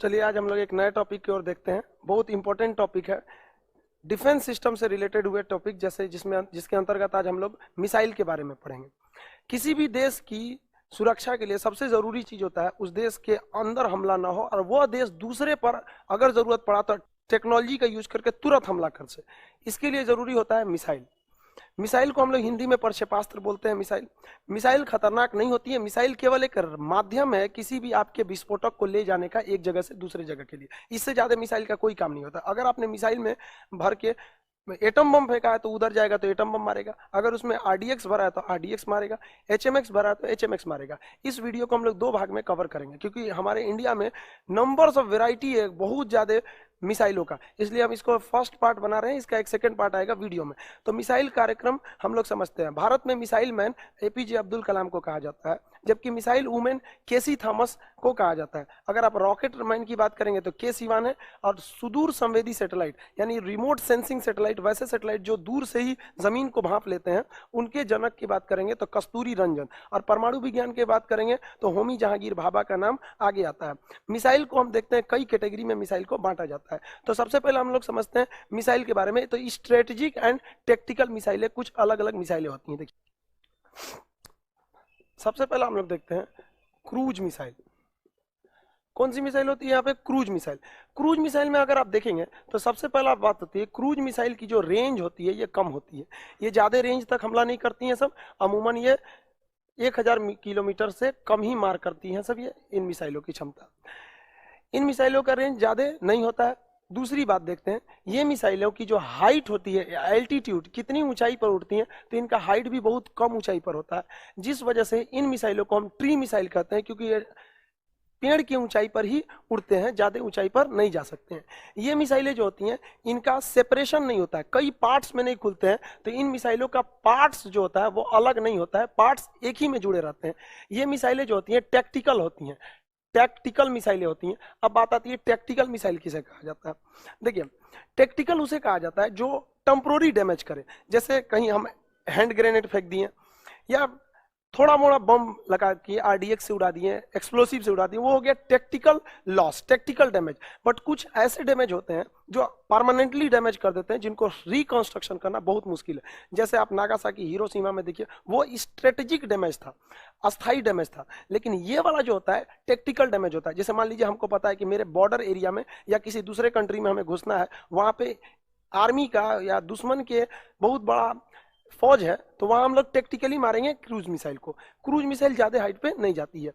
चलिए आज हम लोग एक नए टॉपिक की ओर देखते हैं। बहुत इंपॉर्टेंट टॉपिक है, डिफेंस सिस्टम से रिलेटेड हुए टॉपिक, जैसे जिसके अंतर्गत आज हम लोग मिसाइल के बारे में पढ़ेंगे। किसी भी देश की सुरक्षा के लिए सबसे जरूरी चीज होता है उस देश के अंदर हमला ना हो और वह देश दूसरे पर अगर जरूरत पड़ा तो टेक्नोलॉजी का यूज करके तुरंत हमला कर सके। इसके लिए जरूरी होता है मिसाइल। मिसाइल को हम लोग हिंदी में प्रक्षेपास्त्र बोलते हैं। मिसाइल खतरनाक नहीं होती है। मिसाइल केवल एक माध्यम है किसी भी आपके विस्फोटक को ले जाने का एक जगह से दूसरे जगह के लिए। इससे ज्यादा मिसाइल का कोई काम नहीं होता। अगर आपने मिसाइल में भर के एटम बम फेंका है तो उधर जाएगा तो एटम बम मारेगा, अगर उसमें आरडीएक्स भरा है तो आरडीएक्स मारेगा, एचएमएक्स भरा है तो एचएमएक्स मारेगा। इस वीडियो को हम लोग दो भाग में कवर करेंगे क्योंकि हमारे इंडिया में नंबर्स ऑफ वेराइटी है बहुत ज्यादा मिसाइलों का, इसलिए हम इसको फर्स्ट पार्ट बना रहे हैं। इसका एक सेकंड पार्ट आएगा वीडियो में। तो मिसाइल कार्यक्रम हम लोग समझते हैं। भारत में missile man APJ Abdul Kalam को कहा जाता है, जबकि मिसाइल वुमेन केसी थॉमस को कहा जाता है। अगर आप रॉकेट मैन की बात करेंगे तो के सिवान है, और सुदूर संवेदी सैटेलाइट यानी रिमोट सेंसिंग सैटेलाइट, वैसे सैटेलाइट जो दूर से ही जमीन को भांप लेते हैं, उनके जनक की बात करेंगे तो कस्तूरी रंजन, और परमाणु विज्ञान की बात करेंगे तो होमी जहांगीर भाभा का नाम आगे आता है। मिसाइल को हम देखते हैं कई कैटेगरी में मिसाइल को बांटा जाता है। तो सबसे पहले हम लोग समझते हैं मिसाइल के बारे में। तो स्ट्रेटेजिक एंड टेक्टिकल मिसाइलें, कुछ अलग अलग मिसाइलें होती हैं। देखिए सबसे पहला हम लोग देखते हैं क्रूज मिसाइल। कौन सी मिसाइल होती है यहाँ पे? Cruise missile. क्रूज मिसाइल में अगर आप देखेंगे तो सबसे पहला बात होती है क्रूज मिसाइल की जो रेंज होती है ये कम होती है। ये ज्यादा रेंज तक हमला नहीं करती हैं सब, अमूमन ये 1000 किलोमीटर से कम ही मार करती हैं सब। ये इन मिसाइलों की क्षमता, इन मिसाइलों का रेंज ज्यादा नहीं होता है। दूसरी बात देखते हैं, ये मिसाइलों की जो हाइट होती है, एल्टीट्यूड, कितनी ऊंचाई पर उड़ती हैं, तो इनका हाइट भी बहुत कम ऊंचाई पर होता है, जिस वजह से इन मिसाइलों को हम ट्री मिसाइल कहते हैं, क्योंकि ये पेड़ की ऊंचाई पर ही उड़ते हैं, ज्यादा ऊंचाई पर नहीं जा सकते हैं। ये मिसाइलें जो होती हैं इनका सेपरेशन नहीं होता है, कई पार्ट्स में नहीं खुलते हैं, तो इन मिसाइलों का पार्ट्स जो होता है वो अलग नहीं होता है, पार्ट्स एक ही में जुड़े रहते हैं। ये मिसाइलें जो होती हैं टैक्टिकल होती हैं, टैक्टिकल मिसाइलें होती हैं। अब बात आती है टैक्टिकल मिसाइल किसे कहा जाता है। देखिए टैक्टिकल उसे कहा जाता है जो टेम्पोररी डैमेज करे, जैसे कहीं हम हैंड ग्रेनेड फेंक दिए या थोड़ा मोड़ा बम लगा के आरडीएक्स से उड़ा दिए, एक्सप्लोसिव से उड़ा दिए, वो हो गया tactical loss, tactical damage. But कुछ ऐसे डैमेज होते हैं जो परमानेंटली डैमेज कर देते हैं, जिनको रिकंस्ट्रक्शन करना बहुत मुश्किल है। जैसे आप नागासाकी, हिरोशिमा में देखिए, वो स्ट्रेटेजिक डैमेज था, अस्थाई डैमेज था, लेकिन ये वाला जो होता है टैक्टिकल डैमेज होता है। जैसे मान लीजिए हमको पता है कि मेरे बॉर्डर एरिया में या किसी दूसरे कंट्री में हमें घुसना है, वहां पे आर्मी का या दुश्मन के बहुत बड़ा फौज है, तो वहां हम लोग टेक्टिकली मारेंगे क्रूज मिसाइल को। क्रूज मिसाइल ज्यादा हाइट पे नहीं जाती है।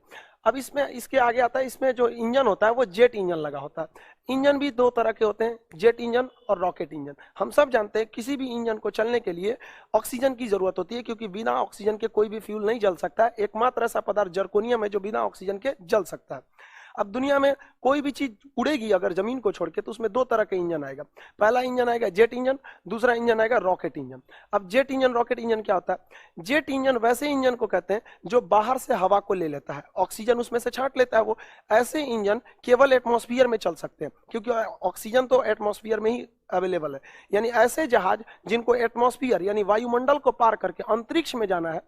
अब इसमें इसके आगे आता है, इसमें जो इंजन होता है वो जेट इंजन लगा होता है। इंजन भी दो तरह के होते हैं, जेट इंजन और रॉकेट इंजन। हम सब जानते हैं किसी भी इंजन को चलने के लिए ऑक्सीजन की जरूरत होती है, क्योंकि बिना ऑक्सीजन के कोई भी फ्यूल नहीं जल सकता है। एकमात्र ऐसा पदार्थ जर्कोनियम है जो बिना ऑक्सीजन के जल सकता है। अब दुनिया में कोई भी चीज उड़ेगी अगर जमीन को छोड़ के, तो उसमें दो तरह के इंजन आएगा। पहला इंजन आएगा जेट इंजन, दूसरा इंजन आएगा रॉकेट इंजन। अब जेट इंजन, रॉकेट इंजन क्या होता है? जेट इंजन वैसे इंजन को कहते हैं जो बाहर से हवा को ले लेता है, ऑक्सीजन उसमें से छांट लेता है। वो ऐसे इंजन केवल एटमॉस्फेयर में चल सकते हैं, क्योंकि ऑक्सीजन तो एटमॉस्फेयर में ही अवेलेबल है। यानी ऐसे जहाज जिनको एटमॉस्फेयर यानी वायुमंडल को पार करके अंतरिक्ष में जाना है,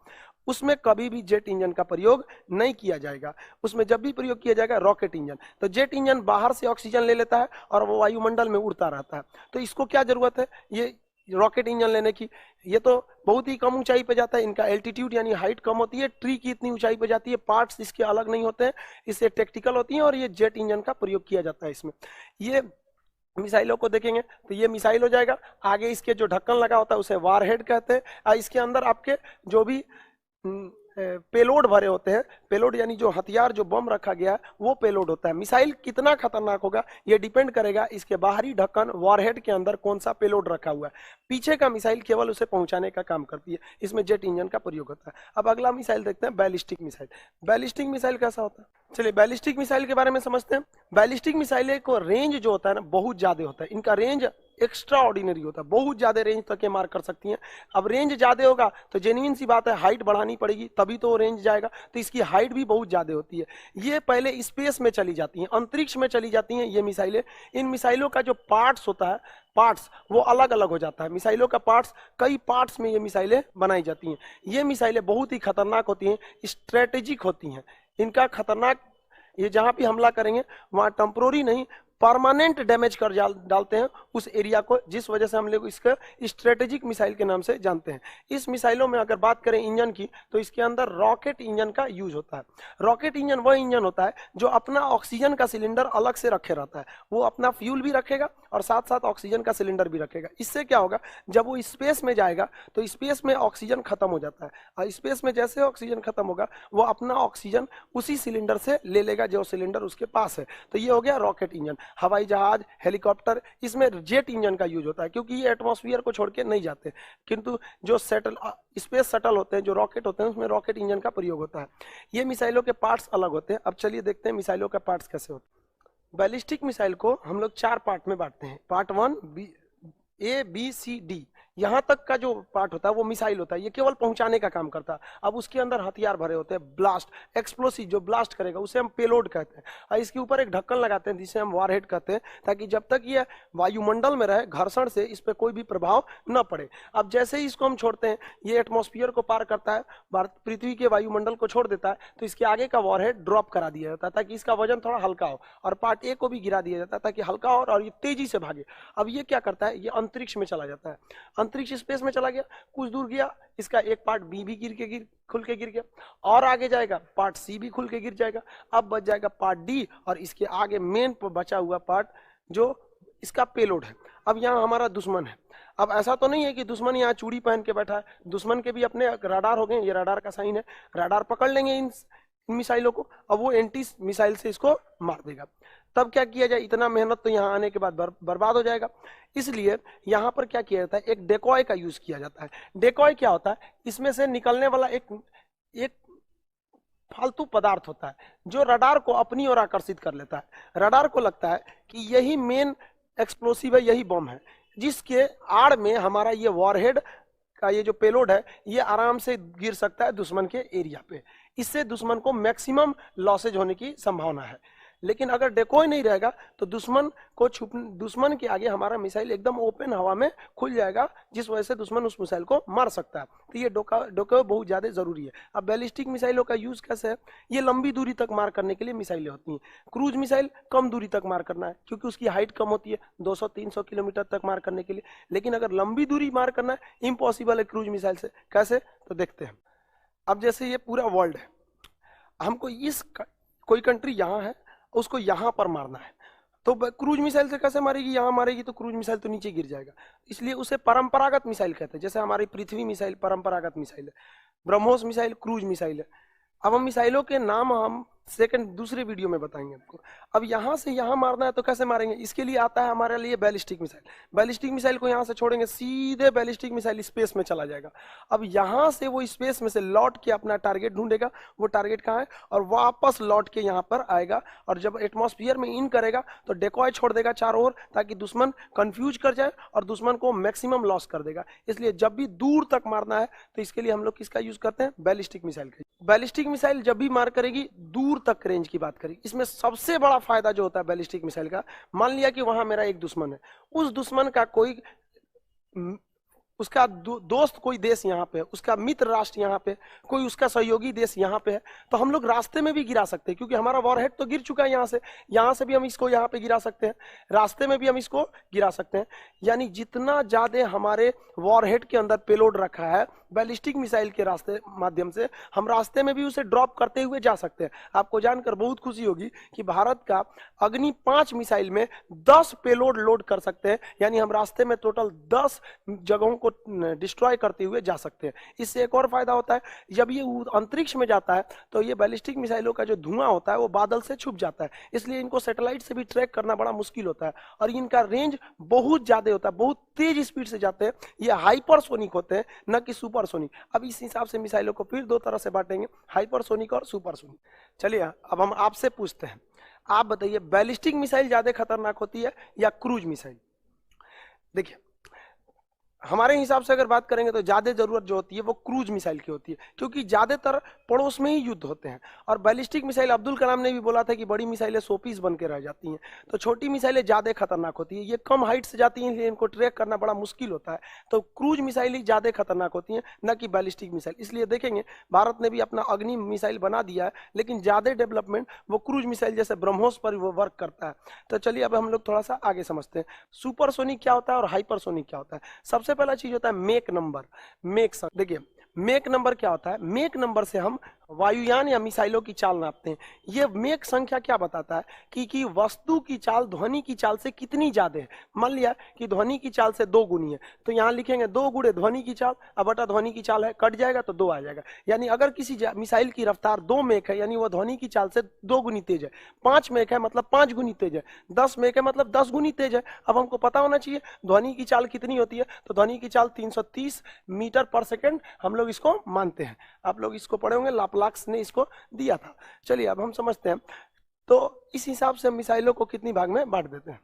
उसमें कभी भी जेट इंजन का प्रयोग नहीं किया जाएगा। उसमें जब भी प्रयोग किया जाएगा रॉकेट इंजन। तो जेट इंजन बाहर से ऑक्सीजन ले लेता है और वो वायुमंडल में उड़ता रहता है। तो इसको क्या जरूरत है ये रॉकेट इंजन लेने की? ये तो बहुत ही कम ऊंचाई पे जाता है, इनका एल्टीट्यूड यानी हाइट कम होती है, ट्री की इतनी ऊंचाई पे जाती है, पार्ट्स इसके अलग नहीं होते हैं, इससे टेक्टिकल होती है, और ये जेट इंजन का प्रयोग किया जाता है इसमें। ये मिसाइलों को देखेंगे तो ये मिसाइल हो जाएगा। आगे इसके जो ढक्कन लगा होता है उसे वारहेड कहते हैं। इसके अंदर आपके जो भी पेलोड भरे होते हैं, पेलोड यानी जो हथियार, जो बम रखा गया है वो पेलोड होता है। मिसाइल कितना खतरनाक होगा ये डिपेंड करेगा इसके बाहरी ढक्कन वॉरहेड के अंदर कौन सा पेलोड रखा हुआ है। पीछे का मिसाइल केवल उसे पहुंचाने का काम करती है, इसमें जेट इंजन का प्रयोग होता है। अब अगला मिसाइल देखते हैं बैलिस्टिक मिसाइल। बैलिस्टिक मिसाइल कैसा होता है? चलिए बैलिस्टिक मिसाइल के बारे में समझते हैं। बैलिस्टिक मिसाइल को रेंज जो होता है ना बहुत ज्यादा होता है, इनका रेंज एक्स्ट्रा ऑर्डिनरी होता है, बहुत ज्यादा रेंज तक ये मार कर सकती हैं। अब रेंज ज्यादा होगा तो जेन्युइन सी बात है हाइट बढ़ानी पड़ेगी, तभी तो रेंज जाएगा, तो इसकी हाइट भी बहुत ज्यादा होती है। ये पहले स्पेस में चली जाती हैं, अंतरिक्ष में चली जाती हैं ये मिसाइलें। इन मिसाइलों का जो पार्ट्स होता है, पार्ट्स वो अलग अलग हो जाता है। मिसाइलों का पार्ट्स, कई पार्ट्स में ये मिसाइलें बनाई जाती हैं। ये मिसाइलें बहुत ही खतरनाक होती हैं, स्ट्रेटेजिक होती हैं। इनका खतरनाक ये जहां भी हमला करेंगे वहां टेम्पोररी नहीं परमानेंट डैमेज कर डालते हैं उस एरिया को, जिस वजह से हम लोग इसका स्ट्रेटेजिक मिसाइल के नाम से जानते हैं। इस मिसाइलों में अगर बात करें इंजन की, तो इसके अंदर रॉकेट इंजन का यूज होता है। रॉकेट इंजन वह इंजन होता है जो अपना ऑक्सीजन का सिलेंडर अलग से रखे रहता है, वो अपना फ्यूल भी रखेगा और साथ साथ ऑक्सीजन का सिलेंडर भी रखेगा। इससे क्या होगा, जब वो स्पेस में जाएगा तो स्पेस में ऑक्सीजन खत्म हो जाता है, और स्पेस में जैसे ऑक्सीजन खत्म होगा वो अपना ऑक्सीजन उसी सिलेंडर से ले लेगा जो सिलेंडर उसके पास है। तो ये हो गया रॉकेट इंजन। हवाई जहाज, हेलीकॉप्टर, इसमें जेट इंजन का यूज होता है क्योंकि ये एटमॉस्फेयर को छोड़ के नहीं जाते, किंतु जो स्पेस शटल होते हैं, जो रॉकेट होते हैं, उसमें रॉकेट इंजन का प्रयोग होता है। ये मिसाइलों के पार्ट्स अलग होते हैं। अब चलिए देखते हैं मिसाइलों के पार्ट्स कैसे होते हैं। बैलिस्टिक मिसाइल को हम लोग 4 पार्ट में बांटते हैं। Part 1 A B C D, यहाँ तक का जो पार्ट होता है वो मिसाइल होता है, ये केवल पहुंचाने का काम करता है। अब उसके अंदर हथियार भरे होते हैं, ब्लास्ट, एक्सप्लोसिव जो ब्लास्ट करेगा उसे हम पेलोड कहते हैं, और इसके ऊपर एक ढक्कन लगाते हैं जिसे हम वारहेड कहते हैं, ताकि जब तक ये वायुमंडल में रहे घर्षण से इस पर कोई भी प्रभाव न पड़े। अब जैसे ही इसको हम छोड़ते हैं, ये एटमॉस्फेयर को पार करता है, पृथ्वी के वायुमंडल को छोड़ देता है, तो इसके आगे का वारहेड ड्रॉप करा दिया जाता है ताकि इसका वजन थोड़ा हल्का हो, और पार्ट ए को भी गिरा दिया जाता है ताकि हल्का हो और ये तेजी से भागे। अब ये क्या करता है, ये अंतरिक्ष में चला जाता है, अंतरिक्ष स्पेस में चला गया, कुछ दूर गया, इसका एक पार्ट बी भी खुल के गिर गया, और आगे जाएगा पार्ट सी भी खुल के गिर जाएगा। अब बच जाएगा पार्ट डी, और इसके आगे मेन बचा हुआ पार्ट जो इसका पेलोड है। अब यहाँ हमारा दुश्मन है। अब ऐसा तो नहीं है कि दुश्मन यहाँ चूड़ी पहन के बैठा है, दुश्मन के भी अपने रडार हो गए, ये रडार का साइन है, रडार पकड़ लेंगे इन मिसाइलों को, अब वो एंटी मिसाइल से इसको मार देगा। तब क्या किया जाए, इतना मेहनत तो यहाँ आने के बाद बर्बाद हो जाएगा, इसलिए यहाँ पर क्या किया जाता है, एक डेकॉय का यूज किया जाता है। डेकॉय क्या होता है, इसमें से निकलने वाला एक फालतू पदार्थ होता है जो रडार को अपनी ओर आकर्षित कर लेता है। रडार को लगता है कि यही मेन एक्सप्लोसिव है, यही बम है, जिसके आड़ में हमारा ये वॉरहेड का ये जो पेलोड है ये आराम से गिर सकता है दुश्मन के एरिया पे। इससे दुश्मन को मैक्सिमम लॉसेज होने की संभावना है। लेकिन अगर डेकोय नहीं रहेगा तो दुश्मन के आगे हमारा मिसाइल एकदम ओपन हवा में खुल जाएगा, जिस वजह से दुश्मन उस मिसाइल को मार सकता है। तो ये डेकोय बहुत ज्यादा जरूरी है। अब बैलिस्टिक मिसाइलों का यूज कैसे है, ये लंबी दूरी तक मार करने के लिए मिसाइलें होती हैं। क्रूज मिसाइल कम दूरी तक मार करना है क्योंकि उसकी हाइट कम होती है, 200-300 किलोमीटर तक मार करने के लिए। लेकिन अगर लंबी दूरी मार करना है, इम्पॉसिबल है क्रूज मिसाइल से। कैसे, तो देखते हैं। अब जैसे ये पूरा वर्ल्ड है, हमको कोई कंट्री यहाँ है, उसको यहां पर मारना है, तो क्रूज मिसाइल से कैसे मारेगी, यहां मारेगी तो क्रूज मिसाइल तो नीचे गिर जाएगा, इसलिए उसे परंपरागत मिसाइल कहते हैं। जैसे हमारी पृथ्वी मिसाइल परंपरागत मिसाइल है, ब्रह्मोस मिसाइल क्रूज मिसाइल है। अब हम मिसाइलों के नाम हम दूसरे वीडियो में बताएंगे आपको। अब यहां से यहां मारना है तो कैसे मारेंगे, इसके लिए आता है हमारे लिए बैलिस्टिक मिसाइल। बैलिस्टिक मिसाइल को यहां से छोड़ेंगे, सीधे बैलिस्टिक मिसाइल स्पेस में चला जाएगा। अब यहां से वो स्पेस में से लौट के अपना टारगेट ढूंढेगा, वो टारगेट कहाँ है, और वापस लौट के यहाँ पर आएगा, और जब एटमॉस्फेयर में इन करेगा तो डेकॉय छोड़ देगा चारों ओर, ताकि दुश्मन कंफ्यूज कर जाए और दुश्मन को मैक्सिमम लॉस कर देगा। इसलिए जब भी दूर तक मारना है तो इसके लिए हम लोग किसका यूज करते हैं, बैलिस्टिक मिसाइल का। बैलिस्टिक मिसाइल जब भी मार करेगी, दूर तक रेंज की बात करेगी। इसमें सबसे बड़ा फायदा जो होता है बैलिस्टिक मिसाइल का, मान लिया कि वहां मेरा एक दुश्मन है, उस दुश्मन का कोई उसका दोस्त कोई देश यहाँ पे है, उसका मित्र राष्ट्र यहाँ पे, कोई उसका सहयोगी देश यहाँ पे है, तो हम लोग रास्ते में भी गिरा सकते हैं, क्योंकि हमारा वॉरहेड तो गिर चुका है यहाँ से भी हम इसको यहाँ पे गिरा सकते हैं, रास्ते में भी हम इसको गिरा सकते हैं। यानी जितना ज्यादा हमारे वॉरहेड के अंदर पेलोड रखा है बैलिस्टिक मिसाइल के रास्ते माध्यम से, हम रास्ते में भी उसे ड्रॉप करते हुए जा सकते हैं। आपको जानकर बहुत खुशी होगी कि भारत का अग्नि 5 मिसाइल में 10 पेलोड लोड कर सकते हैं, यानी हम रास्ते में टोटल 10 जगहों को डिस्ट्रॉय करते हुए जा सकते हैं। इससे एक और फायदा होता है, जब ये अंतरिक्ष में जाता है तो ये बैलिस्टिक मिसाइलों का जो धुआं होता है वो बादल से छुप जाता है, इसलिए इनको सैटेलाइट से भी ट्रैक करना बड़ा मुश्किल होता है, और इनका रेंज बहुत ज्यादा होता है, बहुत तेज स्पीड से जाते हैं। ये हाइपरसोनिक होते हैं, न कि सुपरसोनिक। अब इस हिसाब से मिसाइलों को फिर 2 तरह से बांटेंगे, हाइपरसोनिक और सुपरसोनिक। चलिए अब हम आपसे पूछते हैं, आप बताइए बैलिस्टिक मिसाइल ज्यादा खतरनाक होती है या क्रूज मिसाइल। देखिए हमारे हिसाब से अगर बात करेंगे तो ज्यादा जरूरत जो होती है वो क्रूज मिसाइल की होती है, क्योंकि ज्यादातर पड़ोस में ही युद्ध होते हैं। और बैलिस्टिक मिसाइल, अब्दुल कलाम ने भी बोला था कि बड़ी मिसाइलें शोपीस बन के रह जाती हैं, तो छोटी मिसाइलें ज्यादा खतरनाक होती है। ये कम हाइट से जाती हैं, इसलिए इनको ट्रैक करना बड़ा मुश्किल होता है। तो क्रूज मिसाइल ही ज्यादा खतरनाक होती है, न कि बैलिस्टिक मिसाइल। इसलिए देखेंगे भारत ने भी अपना अग्नि मिसाइल बना दिया है, लेकिन ज्यादा डेवलपमेंट वो क्रूज मिसाइल जैसे ब्रह्मोस पर वो वर्क करता है। तो चलिए अब हम लोग थोड़ा सा आगे समझते हैं सुपरसोनिक क्या होता है और हाइपरसोनिक क्या होता है। सबसे पहला चीज होता है मेक नंबर। देखिए मेक नंबर क्या होता है? मेक नंबर से हम वायुयान या मिसाइलों की चाल नापते हैं। ये मेक संख्या क्या बताता है कि वस्तु की चाल ध्वनि की चाल से कितनी ज्यादा है। मान लिया कि ध्वनि की चाल से 2 गुनी है, तो यहाँ लिखेंगे 2 गुणे ध्वनि की चाल, अब बटा ध्वनि की चाल है, कट जाएगा तो 2 आ जाएगा। यानी अगर किसी मिसाइल की रफ्तार 2 मेक है, यानी वो ध्वनि की चाल से 2 गुनी तेज है। 5 मेक है मतलब 5 गुनी तेज है। 10 मेक है मतलब 10 गुनी तेज है। अब हमको पता होना चाहिए ध्वनि की चाल कितनी होती है, तो ध्वनि की चाल 330 मीटर पर सेकेंड हम लोग इसको मानते हैं। आप लोग इसको पढ़े होंगे, लाप्लाक्स ने इसको दिया था। चलिए अब हम समझते हैं, तो इस हिसाब से हम मिसाइलों को कितनी भाग में बांट देते हैं।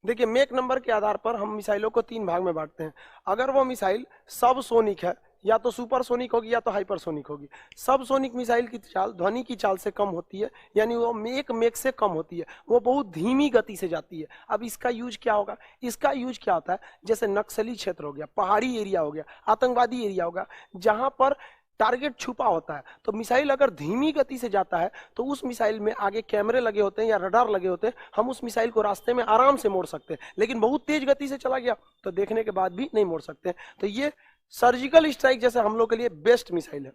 देखिए मेक नंबर के आधार पर हम मिसाइलों को 3 भाग में बांटते हैं। अगर वो मिसाइल सब सोनिक है, या तो सुपरसोनिक होगी या तो हाइपरसोनिक होगी। सब सोनिक मिसाइल की चाल ध्वनि की चाल से कम होती है, यानी वो एक मेक से कम होती है, वो बहुत धीमी गति से जाती है। अब इसका यूज क्या होगा? इसका यूज क्या होता है, जैसे नक्सली क्षेत्र हो गया, पहाड़ी एरिया हो गया, आतंकवादी एरिया होगा, जहां पर टारगेट छुपा होता है। तो मिसाइल अगर धीमी गति से जाता है तो उस मिसाइल में आगे कैमरे लगे होते हैं या रडार लगे होते हैं, हम उस मिसाइल को रास्ते में आराम से मोड़ सकते हैं। लेकिन बहुत तेज गति से चला गया तो देखने के बाद भी नहीं मोड़ सकते। तो ये सर्जिकल स्ट्राइक जैसे हम लोग के लिए बेस्ट मिसाइल है।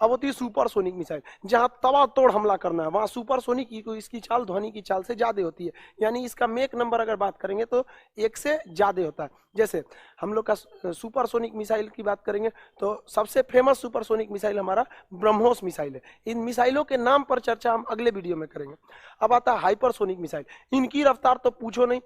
अब होती है सुपरसोनिक मिसाइल, जहां तवा तोड़ हमला करना है, वहां सुपरसोनिक इसकी चाल ध्वनि की चाल से ज्यादा होती है, यानी इसका मेक नंबर अगर बात करेंगे तो 1 से ज्यादा होता है। जैसे हम लोग का सुपरसोनिक मिसाइल की बात करेंगे तो सबसे फेमस सुपरसोनिक मिसाइल हमारा ब्रह्मोस मिसाइल है। इन मिसाइलों के नाम पर चर्चा हम अगले वीडियो में करेंगे। अब आता है हाइपरसोनिक मिसाइल। इनकी रफ्तार तो पूछो नहीं,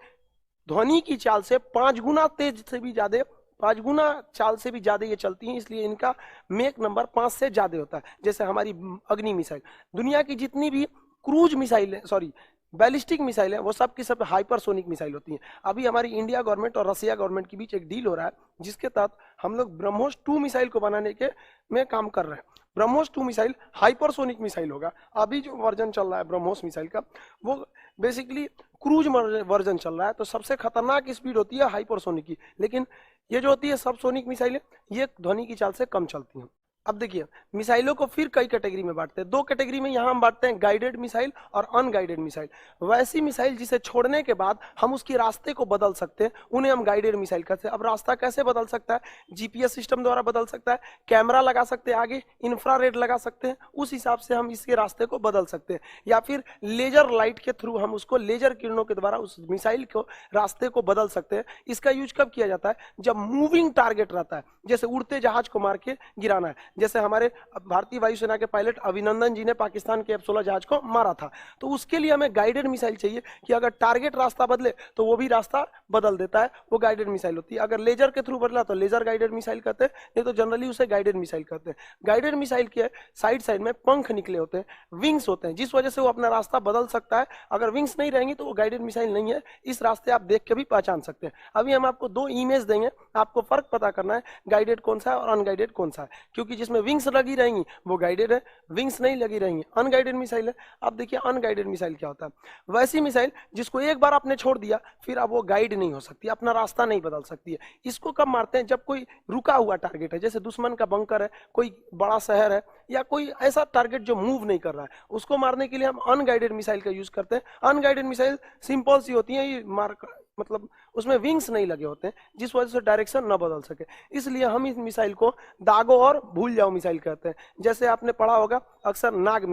ध्वनि की चाल से 5 गुना तेज से भी ज्यादा, 5 गुना चाल से भी ज्यादा ये चलती हैं, इसलिए इनका मेक नंबर 5 से ज्यादा होता है। जैसे हमारी अग्नि मिसाइल, दुनिया की जितनी भी क्रूज मिसाइल है, सॉरी बैलिस्टिक मिसाइल है, वो सब की सब हाइपरसोनिक मिसाइल होती हैं। अभी हमारी इंडिया गवर्नमेंट और रसिया गवर्नमेंट के बीच एक डील हो रहा है, जिसके तहत हम लोग ब्रह्मोस 2 मिसाइल को बनाने के में काम कर रहे हैं। ब्रह्मोस 2 मिसाइल हाइपरसोनिक मिसाइल होगा। अभी जो वर्जन चल रहा है ब्रह्मोस मिसाइल का, वो बेसिकली क्रूज वर्जन चल रहा है। तो सबसे खतरनाक स्पीड होती है हाइपरसोनिक की, लेकिन ये जो होती है सब सोनिक मिसाइलें, ये ध्वनि की चाल से कम चलती हैं। अब देखिए मिसाइलों को फिर कई कैटेगरी में बांटते हैं। 2 कैटेगरी में यहाँ हम बांटते हैं, गाइडेड मिसाइल और अनगाइडेड मिसाइल। वैसी मिसाइल जिसे छोड़ने के बाद हम उसके रास्ते को बदल सकते हैं, उन्हें हम गाइडेड मिसाइल कहते हैं। अब रास्ता कैसे बदल सकता है? जीपीएस सिस्टम द्वारा बदल सकता है, कैमरा लगा सकते हैं, आगे इंफ्रारेड लगा सकते हैं, उस हिसाब से हम इसके रास्ते को बदल सकते हैं। या फिर लेजर लाइट के थ्रू हम उसको लेजर किरणों के द्वारा उस मिसाइल को रास्ते को बदल सकते हैं। इसका यूज कब किया जाता है? जब मूविंग टारगेट रहता है, जैसे उड़ते जहाज को मार के गिराना है। जैसे हमारे भारतीय वायुसेना के पायलट अभिनंदन जी ने पाकिस्तान के F-16 जहाज को मारा था, तो उसके लिए हमें गाइडेड मिसाइल चाहिए कि अगर टारगेट रास्ता बदले तो वो भी रास्ता बदल देता है, वो गाइडेड मिसाइल होती है। अगर लेजर के थ्रू बदला तो लेजर गाइडेड मिसाइल कहते हैं, नहीं तो जनरली उसे गाइडेड मिसाइल कहते हैं। गाइडेड मिसाइल के साइड साइड में पंख निकले होते हैं, विंग्स होते हैं, जिस वजह से वो अपना रास्ता बदल सकता है। अगर विंग्स नहीं रहेंगी तो वो गाइडेड मिसाइल नहीं है। इस रास्ते आप देख के भी पहचान सकते हैं। अभी हम आपको 2 इमेज देंगे, आपको फर्क पता करना है गाइडेड कौन सा है और अनगाइडेड कौन सा है, क्योंकि जिसमें विंग्स लगी रहेंगी वो गाइडेड है, विंग्स नहीं लगी रहेंगी अनगाइडेड मिसाइल है। अब देखिए अनगाइडेड मिसाइल क्या होता है? वैसी मिसाइल जिसको एक बार आपने छोड़ दिया फिर अब वो गाइड नहीं हो सकती, अपना रास्ता नहीं बदल सकती है। इसको कब मारते हैं? जब कोई रुका हुआ टारगेट है, जैसे दुश्मन का बंकर है, कोई बड़ा शहर है, या कोई ऐसा टारगेट जो मूव नहीं कर रहा है, उसको मारने के लिए हम अनगाइडेड मिसाइल का यूज करते हैं। अनगाइडेड मिसाइल सिंपल सी होती है, ये मार मतलब उसमें विंग्स नहीं लगे होते हैं, जिस वजह से डायरेक्शन न बदल सके। इसलिए हम इस मिसाइल को दागो और भूल जाओ मिसाइल कहते हैं। जैसे आपने पढ़ा होगा अक्सर नाग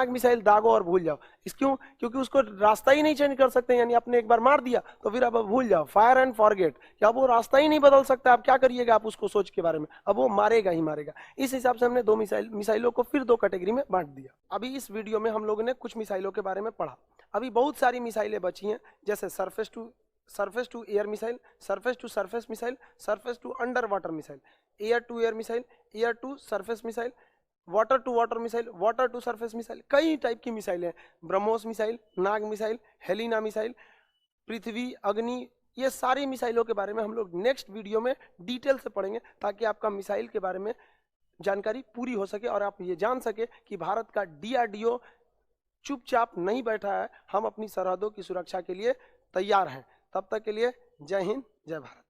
मिसाइल दागो और भूल जाओ। इस क्यों? क्योंकि उसको रास्ता ही नहीं चेंज कर सकते, यानी आपने एक बार मार दिया तो फिर अब भूल जाओ, फायर एंड फॉरगेट, कि अब वो रास्ता ही नहीं बदल सकता। आप क्या करिएगा? आप उसको सोच के बारे में, अब वो मारेगा ही मारेगा। इस हिसाब से हमने 2 मिसाइलों को फिर 2 कैटेगरी में बांट दिया। अभी इस वीडियो में हम लोगों ने कुछ मिसाइलों के बारे में पढ़ा। अभी बहुत सारी मिसाइलें बची हैं, जैसे surface to air missile, surface to surface missile, surface to under water missile, air to air missile, air to surface missile, water to water missile, water to surface missile. कई टाइप की मिसाइल हैं। BrahMos missile, Nag missile, Helina missile, Prithvi, Agni, ये सारी मिसाइलों के बारे में हम लोग नेक्स्ट वीडियो में डिटेल से पढ़ेंगे, ताकि आपका मिसाइल के बारे में जानकारी पूरी हो सके और आप ये जान सके कि भारत का DRDO चुपचाप नहीं बैठा है, हम अपनी सरहदों की सुरक्षा के लिए तैयार हैं। तब तक के लिए जय हिंद, जय भारत।